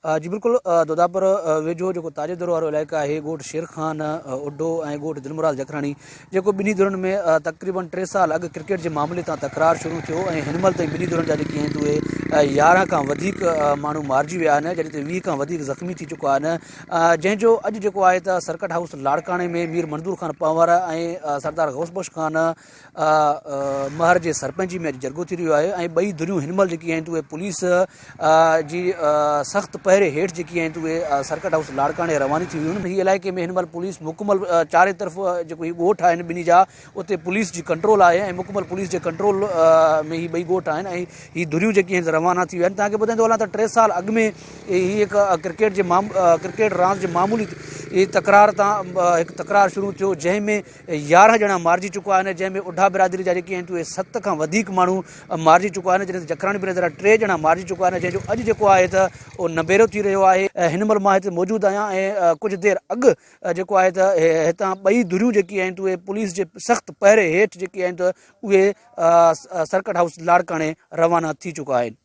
जी बिल्कुल दोदापुर वेझो जो ताजेदर वारो इलाइक़ो आहे ॻोठ शेर खान उडो ऐं ॻोठ दिलमुराद जखराणी जेको ॿिन्ही धुरनि में तक़रीबन 3 साल अॻु क्रिकेट जे मामले तां तकरार शुरू थियो ऐं हिन महिल ताईं ॿिन्ही धुरनि जा जेके आहिनि उहे 11 खां वधीक माण्हू मारिजी विया आहिनि, जॾहिं त 20 खां वधीक ज़ख़्मी थी चुका आहिनि, जंहिंजो अॼु जेको आहे त सर्किट हाउस लाड़काणे में मीर मंज़ूर ख़ान पंवर ऐं सरदार गौसबख्श ख़ान महर जे सरपंची में अॼु जरगो थी रहियो आहे ऐं ॿई धुरियूं हिन महिल जेकी आहिनि उहे पुलिस जी सख़्तु पहिरे हेठि जेकी आहिनि उहे सर्किट हाउस लाड़काणे रवानी थी वियूं आहिनि। हीअ इलाइक़े में हिन महिल पुलिस मुकमल चारे तरफ़ जेको हीअ ॻोठ आहिनि ॿिन्ही जा उते पुलिस जी कंट्रोल आहे ऐं मुकमल पुलिस जे कंट्रोल में हीअ ॿई ॻोठ आहिनि ऐं हीअ धुरियूं जेकी आहिनि रवाना थी विया आहिनि। तव्हांखे ॿुधाईंदो हलां त 3 साल अॻु में हीअ हिकु क्रिकेट रांदि जे मामूली तकरार तां हिकु तकरार शुरू थियो जंहिंमें 11 ॼणा मारिजी चुका आहिनि, जंहिंमें उढा बिरादरी जा जेके आहिनि उहे 7 खां वधीक माण्हू मारिजी चुका आहिनि, जॾहिं जखराणी बिरादरी जा 3 ॼणा मारिजी चुका आहिनि, जंहिंजो अॼु जेको आहे त उहो नबेरो थी रहियो आहे। हिन महिल मां हिते मौजूदु आहियां ऐं कुझु देरि अॻु जेको आहे त हितां ॿई धुरियूं जेकी आहिनि उहे पुलिस जे सख़्तु पहिरे हेठि जेके आहिनि त उहे सर्किट हाउस लाड़काणे रवाना थी चुका आहिनि।